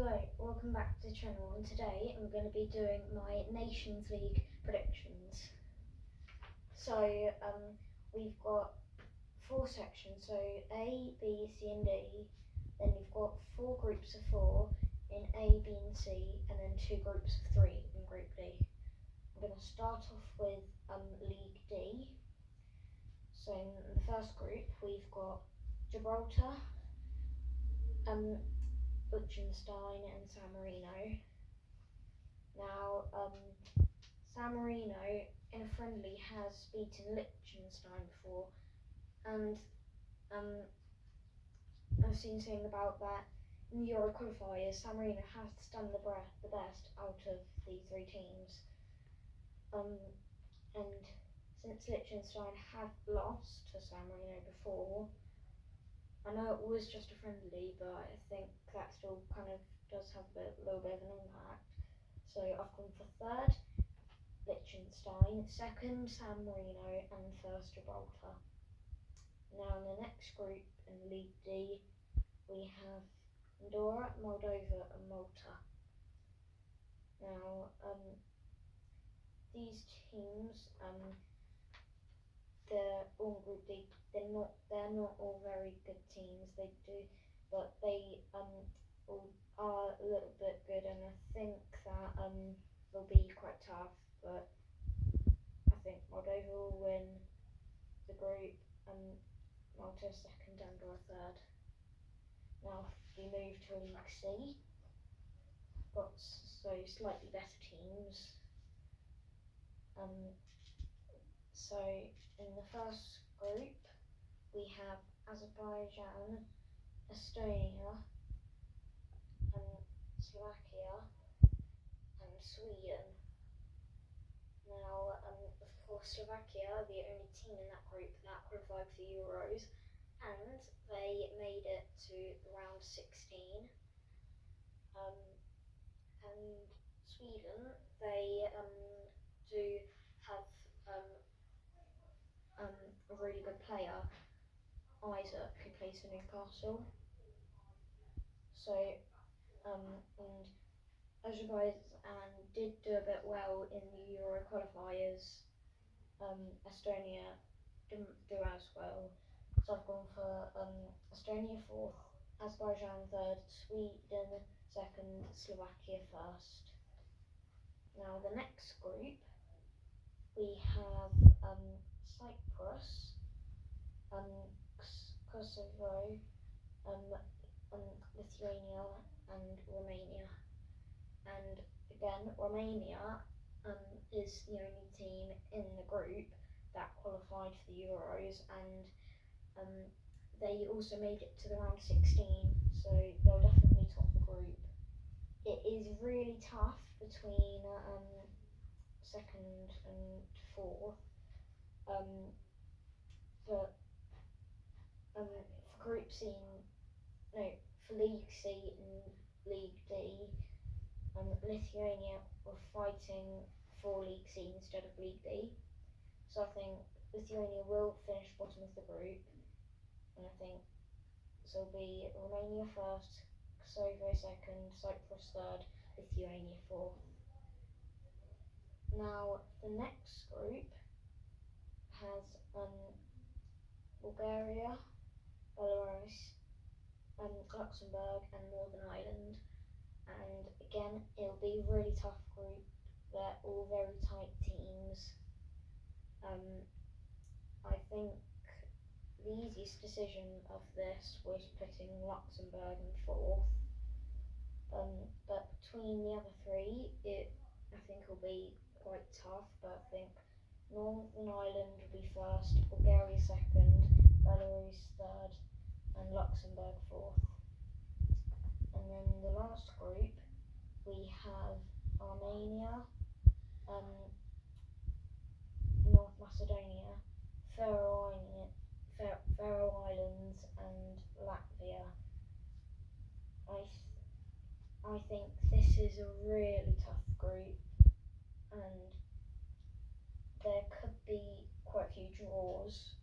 Hello, welcome back to the channel, and today I'm going to be doing my Nations League predictions. So we've got 4 sections, so A, B, C and D, then you've got 4 groups of 4 in A, B and C, and then 2 groups of 3 in Group D. I'm going to start off with League D. So in the first group we've got Gibraltar, Liechtenstein and San Marino. Now, San Marino in a friendly has beaten Liechtenstein before, and I've seen something about that in the Euro qualifiers. San Marino has done the best out of the 3 teams, and since Liechtenstein have lost to San Marino before, I know it was just a friendly, but I think that still kind of does have a little bit of an impact. So I've gone for third, Liechtenstein, second, San Marino, and first, Gibraltar. Now in the next group, in League D, we have Andorra, Moldova, and Malta. Now, these teams, they're all in Group D. They're not all very good teams. But they all are a little bit good, and I think that will be quite tough. But I think Moldova will win the group, and Malta second, Andorra third. Now if we move to League C, got slightly better teams. So in the first group we have Azerbaijan, Estonia, and Slovakia, and Sweden. Now, of course, Slovakia are the only team in that group that qualified for the Euros, and they made it to round 16. And Sweden, they do have a really good player, Isaac, who plays for Newcastle. So, and Azerbaijan did do a bit well in the Euro qualifiers. Estonia didn't do as well. So I've gone for Estonia fourth, Azerbaijan third, Sweden second, Slovakia first. Now the next group, we have Cyprus, Kosovo, Lithuania and Romania. And again, Romania is the only team in the group that qualified for the Euros, and they also made it to the round 16, so they'll definitely top the group. It is really tough between second and fourth, but for Group C, for League C and League D, Lithuania were fighting for League C instead of League D. So I think Lithuania will finish bottom of the group, and I think this will be Romania first, Kosovo second, Cyprus third, Lithuania fourth. Now the next group has Bulgaria, Belarus, Luxembourg and Northern Ireland, and again it'll be a really tough group. They're all very tight teams. I think the easiest decision of this was putting Luxembourg in fourth, but between the other 3 I think will be quite tough, but I think Northern Ireland will be first, Bulgaria second, Belarus third and Luxembourg fourth. And then the last group we have Armenia, North Macedonia, Faroe Islands and Latvia. I think this is a really tough group, and there could be quite a few draws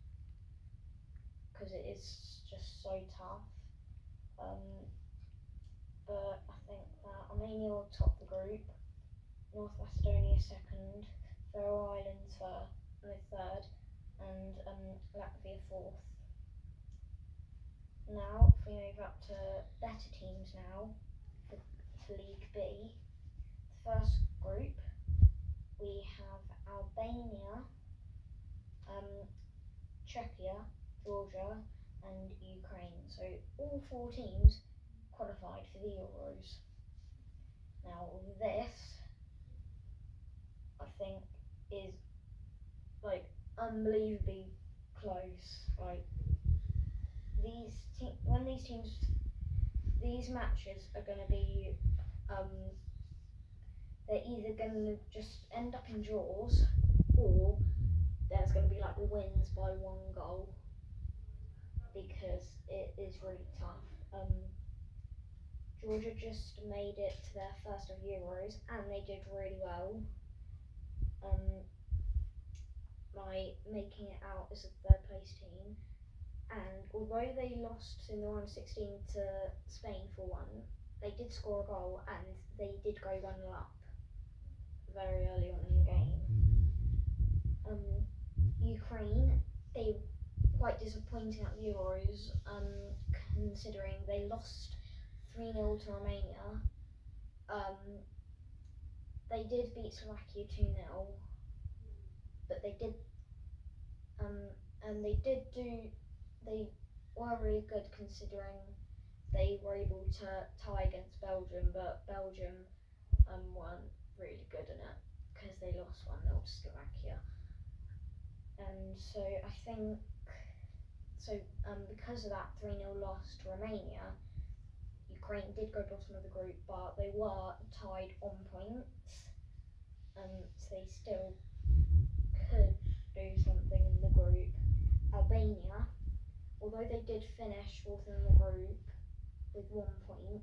because it is just so tough. But I think Lithuania will top the group, North Macedonia second, Faroe Islands third, and Latvia fourth. Now, if we move up to better teams now, for League B, the first group, we have Albania, Czechia, Georgia, and Ukraine. So all 4 teams qualified for the Euros. Now this, I think, is like unbelievably close. Like these matches are going to be, they're either going to just end up in draws, or there's going to be like wins by 1 goal, because it is really tough. Georgia just made it to their first of Euros, and they did really well, by making it out as a 3rd place team. And although they lost in the round of 16 to Spain 4-1, they did score a goal, and they did go 1-0 up very early on in the game. Ukraine, they were quite disappointing at the Euros, considering they lost 3-0 to Romania. They did beat Slovakia 2-0, but they were really good, considering they were able to tie against Belgium, but Belgium weren't really good in it because they lost 1-0 to Slovakia. And so I think, because of that 3-0 loss to Romania, Ukraine did go bottom of the group, but they were tied on points, so they still could do something in the group. Albania, although they did finish 4th in the group with 1 point,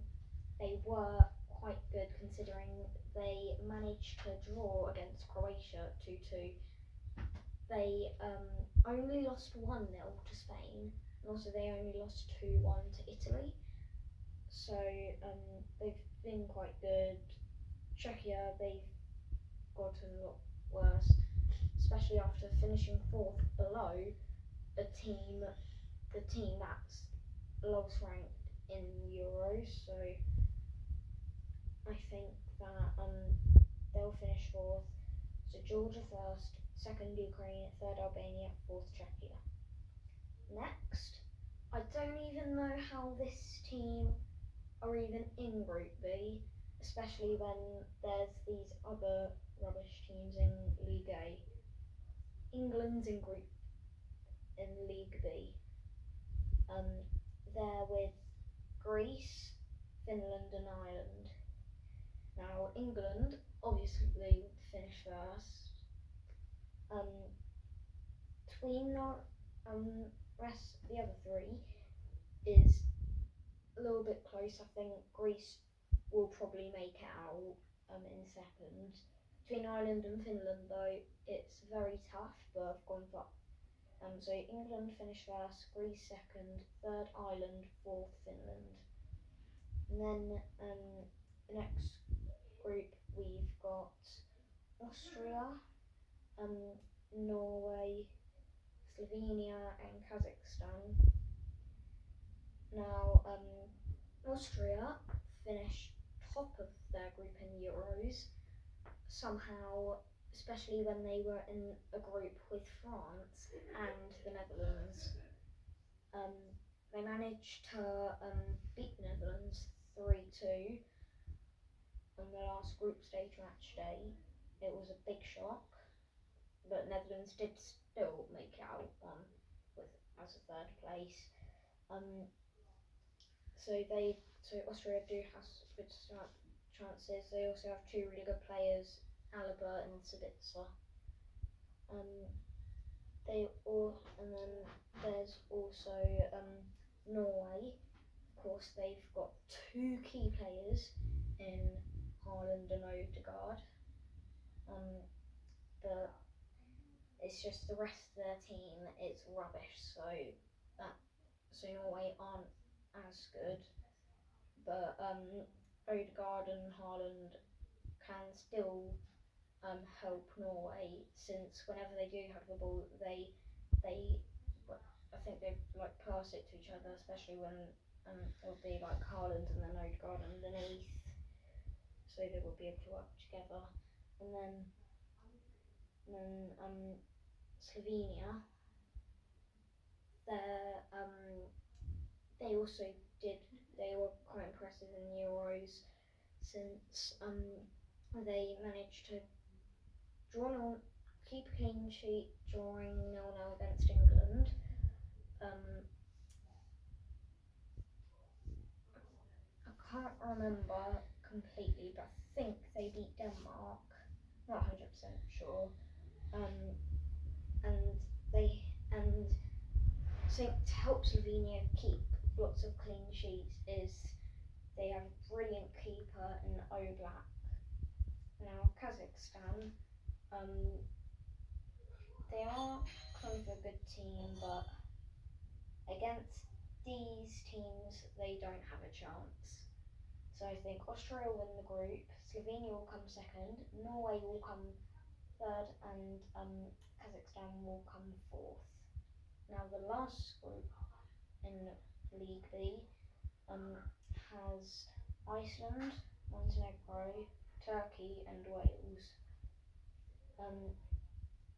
they were quite good, considering they managed to draw against Croatia 2-2. They only lost 1-0 to Spain, and also they only lost 2-1 to Italy. So they've been quite good. Czechia, they've gotten a lot worse, especially after finishing 4th below the team that's lowest ranked in Euros. So I think that they'll finish 4th. So Georgia first, 2nd Ukraine, 3rd Albania, 4th Czechia. Next, I don't even know how this team are even in Group B, especially when there's these other rubbish teams in League A. England's in League B. They're with Greece, Finland, and Ireland. Now England obviously would finish first. Between the other 3 is a little bit close. I think Greece will probably make it out in 2nd. Between Ireland and Finland, though, it's very tough, but I've gone for so England finished first, Greece 2nd, 3rd Ireland, 4th Finland. And then the next group, we've got Austria, Norway, Slovenia, and Kazakhstan. Now Austria finished top of their group in the Euros somehow, especially when they were in a group with France and the Netherlands. They managed to beat the Netherlands 3-2 on the last group stage match day. It was a big shock, but Netherlands did still make it out as a 3rd place. So Austria do have good chances. They also have 2 really good players, Alaba and Sabitzer. And then there's also Norway. Of course, they've got 2 key players in Haaland and Odegaard. But it's just the rest of their team, it's rubbish. So Norway aren't as good. But Odegaard and Haaland can still help Norway, since whenever they do have the ball, they I think they like pass it to each other, especially when it would be like Haaland and then Odegaard underneath, so they would be able to work together. And then Slovenia, they also they were quite impressive in the Euros, since they managed to keep a clean sheet, drawing 0-0 against England. I can't remember completely, but I think they beat Denmark. Not 100% sure. And so to help Slovenia keep lots of clean sheets is they have a brilliant keeper in Oblak. Now Kazakhstan, they are kind of a good team, but against these teams they don't have a chance. So I think Austria will win the group, Slovenia will come second, Norway will come third, and Kazakhstan will come fourth. Now the last group in League B has Iceland, Montenegro, Turkey and Wales.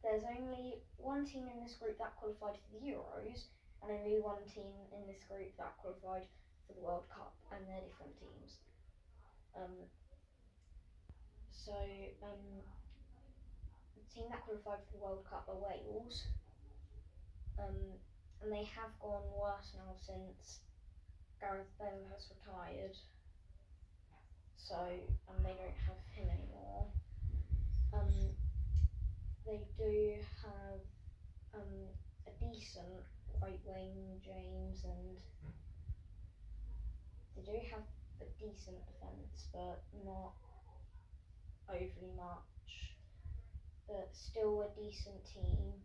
There's only one team in this group that qualified for the Euros, and only one team in this group that qualified for the World Cup, and they're different teams. The team that qualified for the World Cup are Wales, and they have gone worse now since Gareth Bale has retired, so they don't have him anymore. They do have a decent right wing, James, and they do have a decent defence, but not overly much, but still a decent team.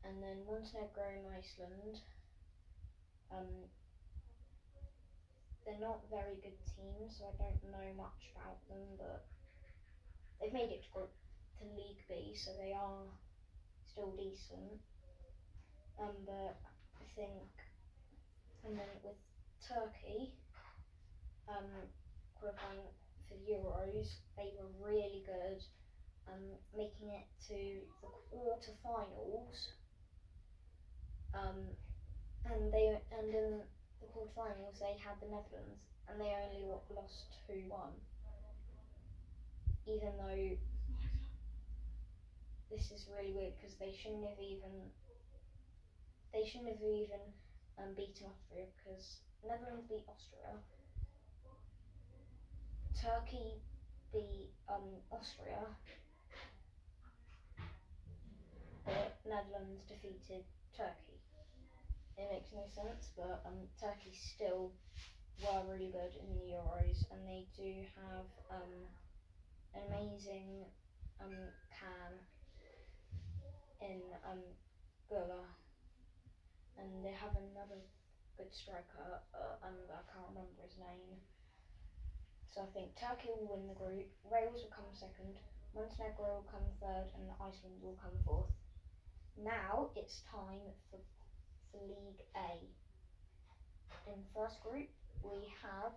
And then Montenegro and Iceland, they're not very good teams, so I don't know much about them, but they've made it to League B, so they are still decent. But I think, and then with Turkey qualifying for the Euros, they were really good, making it to the quarterfinals. And in the quarterfinals they had the Netherlands, and they only lost 2-1. Even though this is really weird, because they shouldn't have even beaten Austria, because Netherlands beat Austria, Turkey beat Austria, but Netherlands defeated Turkey. It makes no sense, but Turkey still were really good in the Euros, and they do have an amazing can in Gola, and they have another good striker, I can't remember his name. So I think Turkey will win the group, Wales will come second, Montenegro will come third, and Iceland will come fourth. Now it's time for League A. In the first group we have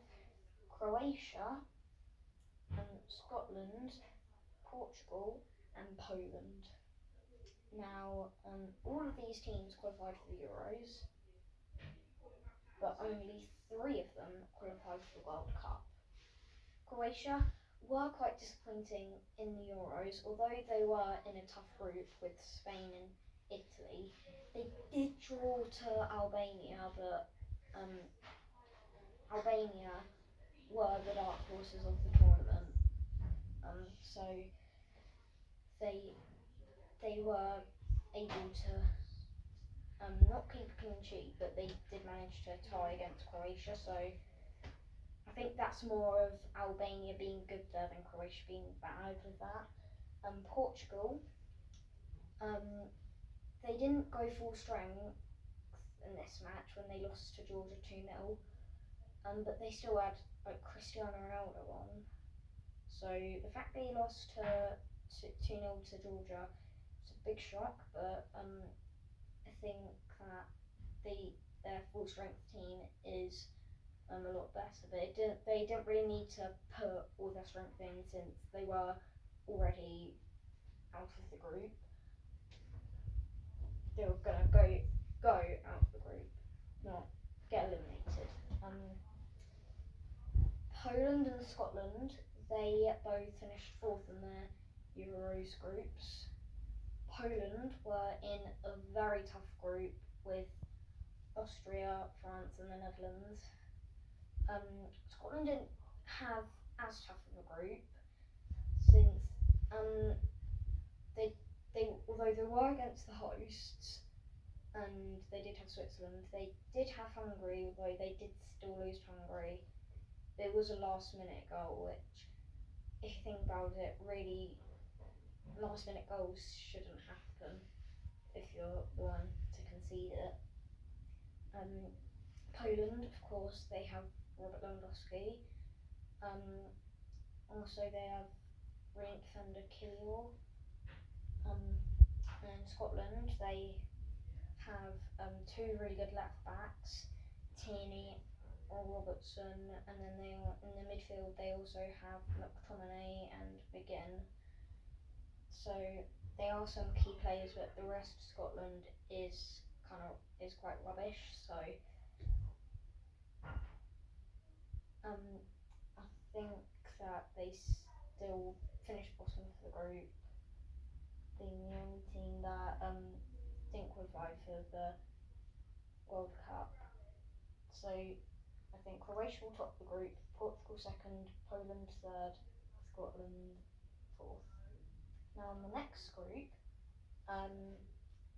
Croatia, Scotland, Portugal and Poland. Now all of these teams qualified for the Euros, but only 3 of them qualified for the World Cup. Croatia were quite disappointing in the Euros, although they were in a tough group with Spain and Italy. They did draw to Albania, but Albania were the dark horses of the tournament. So they were able to not keep a clean sheet, but they did manage to tie against Croatia. So I think that's more of Albania being good there than Croatia being bad with that. Portugal, they didn't go full strength in this match when they lost to Georgia 2-0. but they still had like Cristiano Ronaldo on. So the fact they lost to 2-0 to Georgia was a big shock, but I think that their full strength team is a lot better. But they didn't really need to put all their strength in since they were already out of the group. They were gonna go out of the group, not get eliminated. Poland and Scotland, they both finished fourth in their Euros groups. Poland were in a very tough group with Austria, France, and the Netherlands. Scotland didn't have as tough of a group since they although they were against the hosts and they did have Switzerland, they did have Hungary, although they did still lose to Hungary. There was a last minute goal, which, if you think about it, really last minute goals shouldn't happen if you're the one to concede it. Poland, of course, they have Robert Lewandowski. Also, they have brilliant defender Killor. And Scotland, they have two really good left backs, Tierney or Robertson, and then they in the midfield they also have McTominay and McGinn. So they are some key players, but the rest of Scotland is quite rubbish. So I think that they still finished bottom of the group. Being the only team that didn't qualify for the World Cup. So I think Croatia will top the group, Portugal second, Poland third, Scotland fourth. Now in the next group,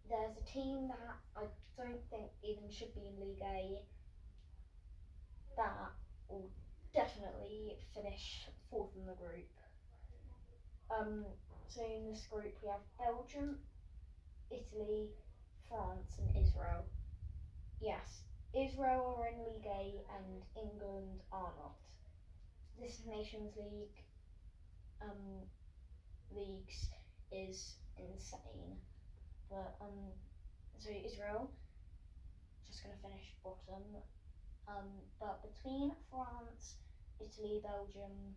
there's a team that I don't think even should be in League A that will definitely finish fourth in the group. So in this group we have Belgium, Italy, France and Israel. Yes, Israel are in League A and England are not. This Nations League leagues is insane. But so Israel just gonna finish bottom. But between France, Italy, Belgium,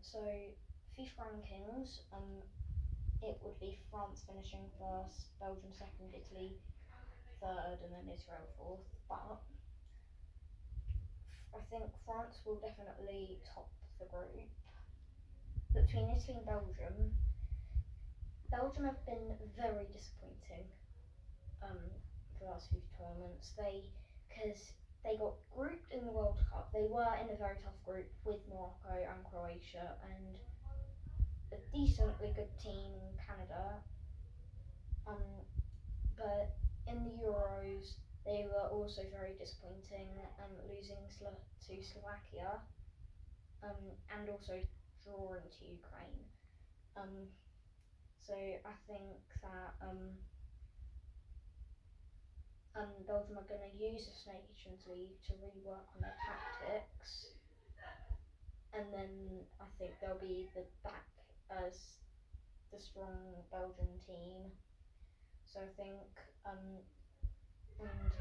so FIFA rankings, it would be France finishing first, Belgium second, Italy third, and then Israel fourth. But I think France will definitely top the group. Between Italy and Belgium, Belgium have been very disappointing for the last few tournaments. Because they got grouped in the World Cup. They were in a very tough group with Morocco and Croatia and a decently good team in Canada. But in the Euros, they were also very disappointing, losing to Slovakia, and also drawing to Ukraine. So I think that Belgium are going to use this Nations League to really work on their tactics, and then I think they'll be back as the strong Belgian team. So I think and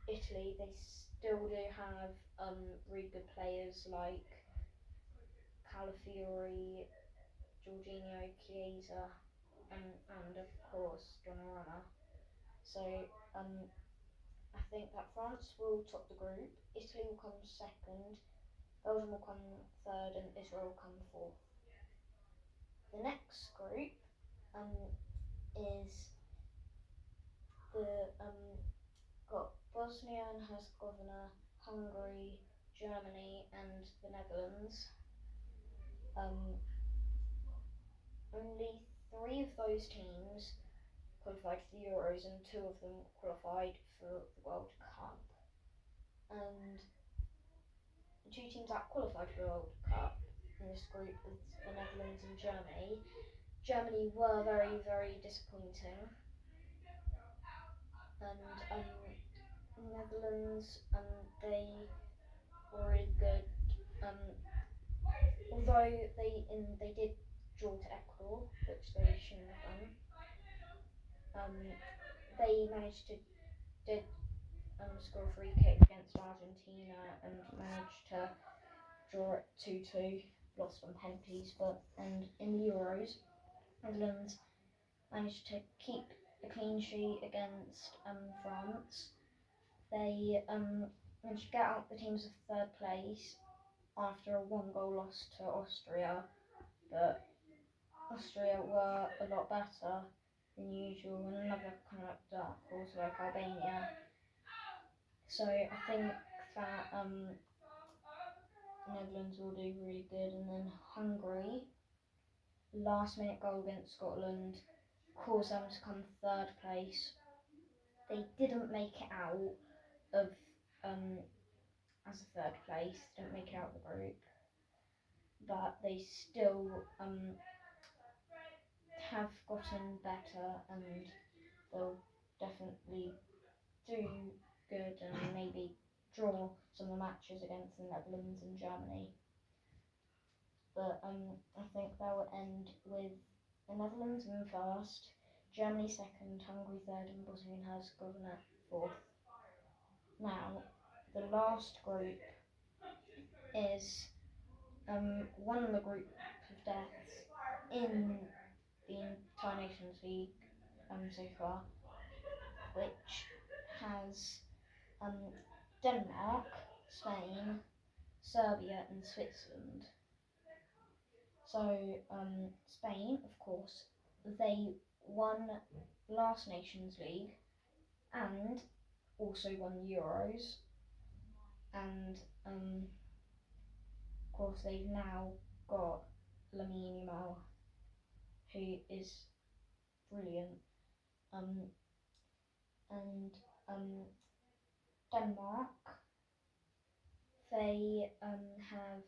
Italy, they still do have really good players like Calafiori, Jorginho, Chiesa, and of course Donnarumma. So I think that France will top the group, Italy will come second, Belgium will come third, and Israel will come fourth. The next group is got Bosnia and Herzegovina, Hungary, Germany, and the Netherlands. Only 3 of those teams qualified for the Euros, and 2 of them qualified for the World Cup. And the 2 teams that qualified for the World Cup in this group is the Netherlands and Germany. Germany were very, very disappointing. And Netherlands, they were really good. Although they did draw to Ecuador, which they shouldn't have done. They managed to did score a free kick against Argentina and managed to draw it 2-2. Lost on penalties, and in the Euros, Netherlands managed to keep a clean sheet against France. They managed to get out the teams of third place after a 1-goal loss to Austria, but Austria were a lot better than usual, and another kind of dark horse like Albania. So I think that Netherlands will do really good, and then Hungary, last minute goal against Scotland, caused them to come third place. They didn't make it out of as a third place, didn't make it out of the group, but they still have gotten better, and they'll definitely do good and maybe draw some of the matches against the Netherlands and Germany. But I think that will end with the Netherlands in first, Germany second, Hungary third, and Bosnia and Herzegovina fourth. Now, the last group is one of the group of deaths in the entire Nations League so far, which has Denmark, Spain, Serbia, and Switzerland. So Spain, of course, they won last Nations League and also won Euros, and of course they've now got Lamine Yamal, who is brilliant, and Denmark, they have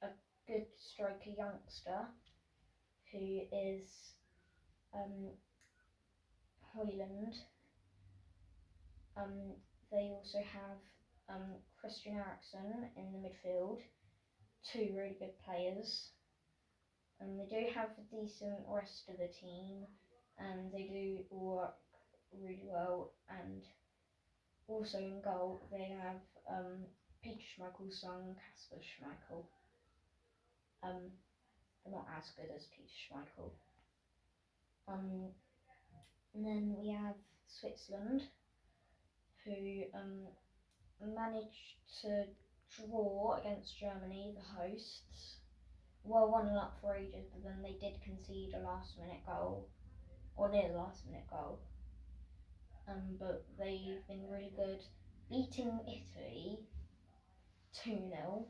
a good striker youngster who is Højlund. They also have Christian Eriksen in the midfield, two really good players. They do have a decent rest of the team, and they do work really well. And also in goal, they have Peter Schmeichel's son, Kasper Schmeichel. Not as good as Peter Schmeichel. And then we have Switzerland, who managed to draw against Germany, the hosts. Well, 1-0 up for ages, but then they did concede a last-minute goal, or near the last-minute goal. But they've been really good. Beating Italy 2-0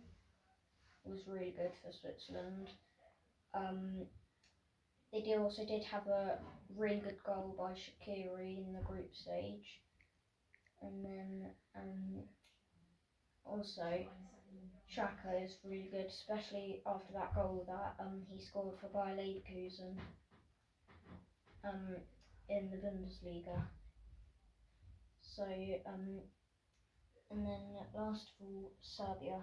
was really good for Switzerland. They also did have a really good goal by Shaqiri in the group stage. And then also Xhaka is really good, especially after that goal that he scored for Bayer Leverkusen in the Bundesliga. So and then last of all, Serbia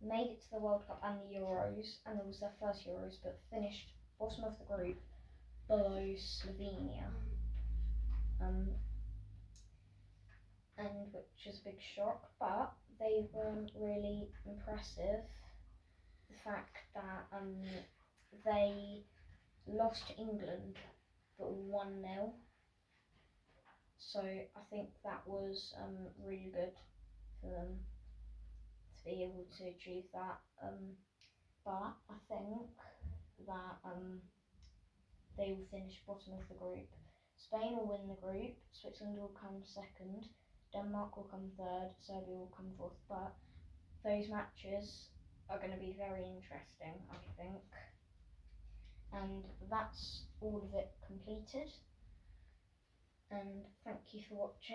made it to the World Cup and the Euros, and it was their first Euros, but finished bottom of the group below Slovenia, and which is a big shock, but they were really impressive. The fact that they lost to England but 1-0, so I think that was really good for them to be able to achieve that. But I think that they will finish bottom of the group. Spain will win the group, Switzerland will come second, Denmark will come third, Serbia will come fourth. But those matches are going to be very interesting, I think. And that's all of it completed. And thank you for watching.